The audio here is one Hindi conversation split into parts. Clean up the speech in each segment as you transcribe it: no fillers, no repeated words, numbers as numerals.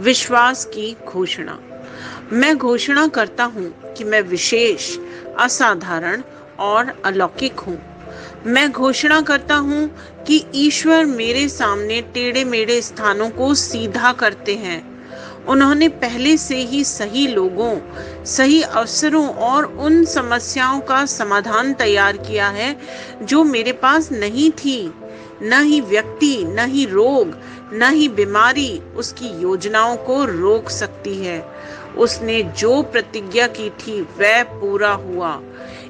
विश्वास की घोषणा। मैं घोषणा करता हूँ कि मैं विशेष, असाधारण और अलौकिक हूँ। मैं घोषणा करता हूँ कि ईश्वर मेरे सामने टेढ़े मेढ़े स्थानों को सीधा करते हैं। उन्होंने पहले से ही सही लोगों, सही अवसरों और उन समस्याओं का समाधान तैयार किया है जो मेरे पास नहीं थी। न ही व्यक्ति, न ही रोग, न ही बीमारी उसकी योजनाओं को रोक सकती है। उसने जो प्रतिज्ञा की थी वह पूरा हुआ।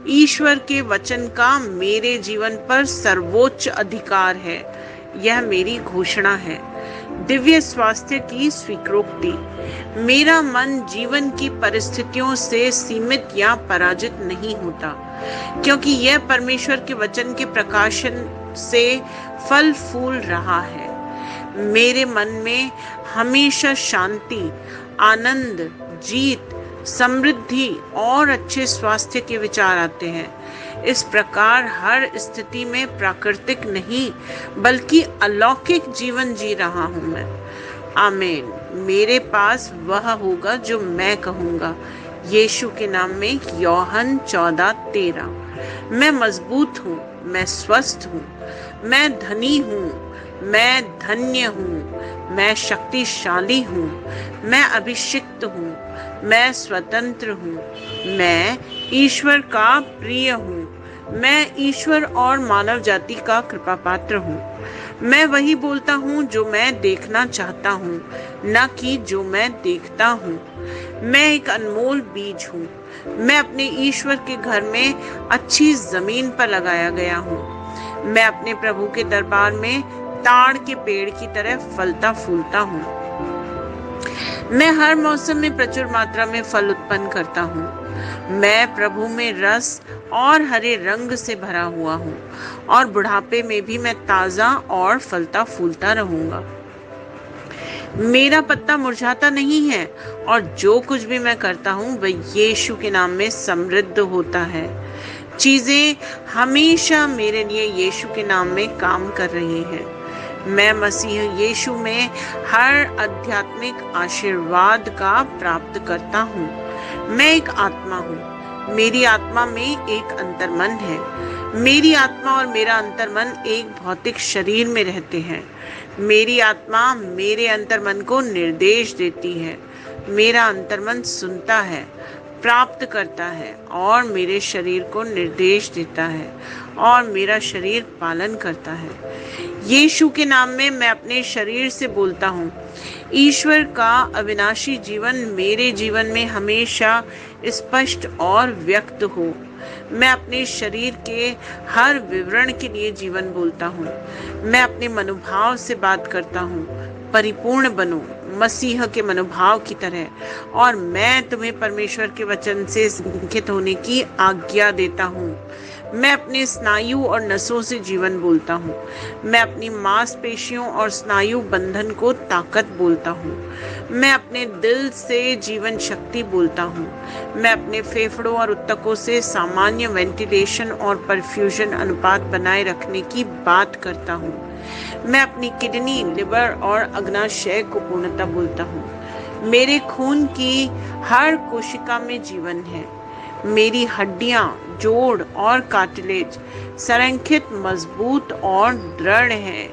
ईश्वर के वचन का मेरे जीवन पर सर्वोच्च अधिकार है। यह मेरी घोषणा है। दिव्य स्वास्थ्य की स्वीकृति। मेरा मन जीवन की परिस्थितियों से सीमित या पराजित नहीं होता, क्योंकि यह परमेश्वर के वचन के प्रकाशन से फल फूल रहा है। मेरे मन में हमेशा शांति, आनंद, जीत, समृद्धि और अच्छे स्वास्थ्य के विचार आते हैं। इस प्रकार हर स्थिति में प्राकृतिक नहीं बल्कि अलौकिक जीवन जी रहा हूं मैं। आमीन। मेरे पास वह होगा जो मैं कहूंगा। यीशु के नाम में यूहन्ना 14:13। मैं मजबूत हूँ, मैं स्वस्थ हूँ, मैं धनी हूँ, मैं धन्य हूँ, मैं शक्तिशाली हूँ, मैं अभिषिक्त हूँ, मैं स्वतंत्र हूँ, मैं ईश्वर का प्रिय हूँ, मैं ईश्वर और मानव जाति का कृपा पात्र हूँ। मैं वही बोलता हूँ जो मैं देखना चाहता हूँ, न कि जो मैं देखता हूँ। मैं एक अनमोल बीज हूँ। मैं अपने ईश्वर के घर में अच्छी जमीन पर लगाया गया हूँ। मैं अपने प्रभु के दरबार में ताड़ के पेड़ की तरह फलता फूलता हूँ। मैं हर मौसम में प्रचुर मात्रा में फल उत्पन्न करता हूँ। मैं प्रभु में रस और हरे रंग से भरा हुआ हूँ और बुढ़ापे में भी मैं ताजा और फलता फूलता रहूंगा। मेरा पत्ता मुरझाता नहीं है और जो कुछ भी मैं करता हूँ वह यीशु के नाम में समृद्ध होता है। चीजें हमेशा मेरे लिए यीशु के नाम में काम कर रही हैं। मैं मसीह यीशु में हर आध्यात्मिक आशीर्वाद का प्राप्त करता हूँ। मैं एक आत्मा हूँ। मेरी आत्मा में एक अंतर्मन है। मेरी आत्मा और मेरा अंतर्मन एक भौतिक शरीर में रहते हैं। मेरी आत्मा मेरे अंतर्मन को निर्देश देती है। मेरा अंतर्मन सुनता है, प्राप्त करता है और मेरे शरीर को निर्देश देता है और मेरा शरीर पालन करता है। यीशु के नाम में मैं अपने शरीर से बोलता हूँ, ईश्वर का अविनाशी जीवन मेरे जीवन में हमेशा स्पष्ट और व्यक्त हो। मैं अपने शरीर के हर विवरण के लिए जीवन बोलता हूँ। मैं अपने मनोभाव से बात करता हूँ, परिपूर्ण बनो मसीह के मनोभाव की तरह, और मैं तुम्हें परमेश्वर के वचन से संकेत होने की आज्ञा देता हूँ। मैं अपने स्नायु और नसों से जीवन बोलता हूँ। मैं अपनी मांसपेशियों और स्नायु बंधन को ताकत बोलता हूँ। मैं अपने दिल से जीवन शक्ति बोलता हूँ। मैं अपने फेफड़ों और उत्तकों से सामान्य वेंटिलेशन और परफ्यूजन अनुपात बनाए रखने की बात करता हूँ। मैं अपनी किडनी, लिवर और अग्नाशय को पूर्णता बोलता हूँ। मेरे खून की हर कोशिका में जीवन है। मेरी हड्डियां, जोड़ और कार्टिलेज संरेखित, मजबूत और दृढ़ हैं।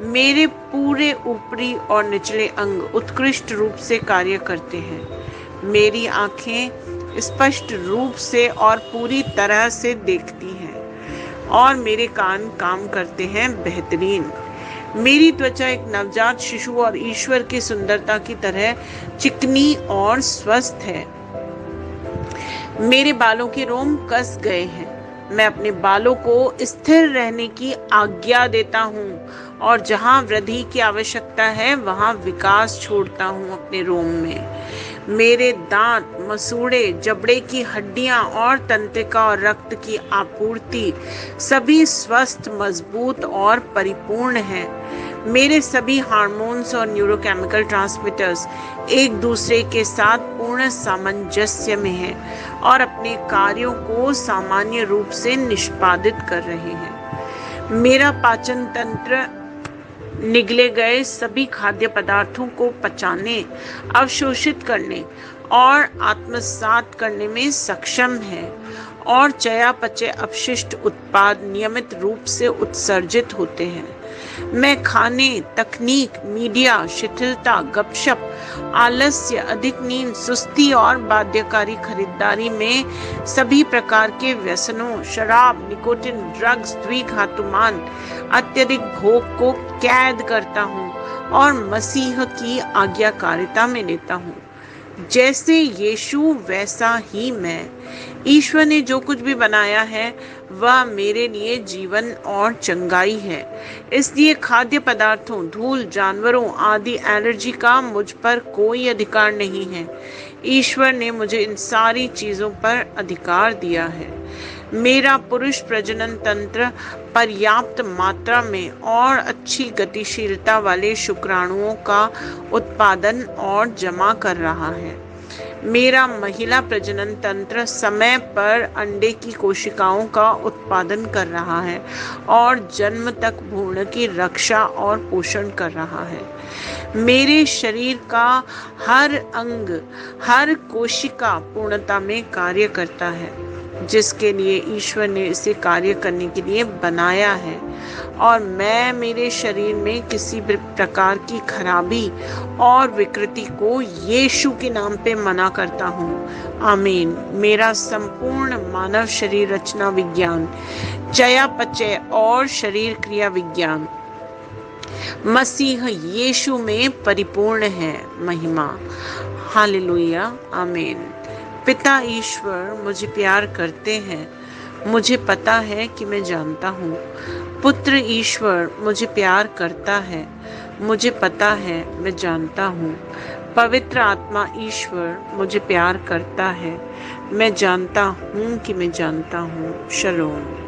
मेरे पूरे ऊपरी और निचले अंग उत्कृष्ट रूप से कार्य करते हैं। मेरी आंखें स्पष्ट रूप से और पूरी तरह से देखती हैं और मेरे कान काम करते हैं बेहतरीन। मेरी त्वचा एक नवजात शिशु और ईश्वर की सुंदरता की तरह चिकनी और स्वस्थ है। मेरे बालों के रोम कस गए हैं। मैं अपने बालों को स्थिर रहने की आज्ञा देता हूँ और जहाँ वृद्धि की आवश्यकता है वहाँ विकास छोड़ता हूँ अपने रोम में। मेरे दांत, मसूड़े, जबड़े की हड्डियां और तंत्रिका और रक्त की आपूर्ति सभी स्वस्थ, मजबूत और परिपूर्ण हैं। मेरे सभी हार्मोन्स और न्यूरोकेमिकल ट्रांसमीटर्स एक दूसरे के साथ पूर्ण सामंजस्य में हैं और अपने कार्यों को सामान्य रूप से निष्पादित कर रहे हैं। मेरा पाचन तंत्र निगले गए सभी खाद्य पदार्थों को पचाने, अवशोषित करने और आत्मसात करने में सक्षम है और चयापचय अपशिष्ट उत्पाद नियमित रूप से उत्सर्जित होते हैं। मैं खाने, तकनीक, मीडिया, शिथिलता, गपशप, आलस्य, अधिक नींद, सुस्ती और बाध्यकारी खरीदारी में सभी प्रकार के व्यसनों, शराब, निकोटिन, ड्रग्स, द्विघातुमान, अत्यधिक भोग को कैद करता हूँ और मसीह की आज्ञाकारिता में लेता हूँ। जैसे यीशु वैसा ही मैं। ईश्वर ने जो कुछ भी बनाया है वह मेरे लिए जीवन और चंगाई है। इसलिए खाद्य पदार्थों, धूल, जानवरों आदि एलर्जी का मुझ पर कोई अधिकार नहीं है। ईश्वर ने मुझे इन सारी चीजों पर अधिकार दिया है। मेरा पुरुष प्रजनन तंत्र पर्याप्त मात्रा में और अच्छी गतिशीलता वाले शुक्राणुओं का उत्पादन और जमा कर रहा है। मेरा महिला प्रजनन तंत्र समय पर अंडे की कोशिकाओं का उत्पादन कर रहा है और जन्म तक भ्रूण की रक्षा और पोषण कर रहा है। मेरे शरीर का हर अंग, हर कोशिका पूर्णता में कार्य करता है, जिसके लिए ईश्वर ने इसे कार्य करने के लिए बनाया है। और मैं मेरे शरीर में किसी भी प्रकार की खराबी और विकृति को यीशु के नाम पे मना करता हूँ। आमीन। मेरा संपूर्ण मानव शरीर रचना विज्ञान, चयापचय और शरीर क्रिया विज्ञान मसीह यीशु में परिपूर्ण है। महिमा। हालेलुया। आमीन। पिता ईश्वर मुझे प्यार करते हैं, मुझे पता है कि मैं जानता हूँ। पुत्र ईश्वर मुझे प्यार करता है, मुझे पता है, मैं जानता हूँ। पवित्र आत्मा ईश्वर मुझे प्यार करता है, मैं जानता हूँ कि मैं जानता हूँ। शलोम।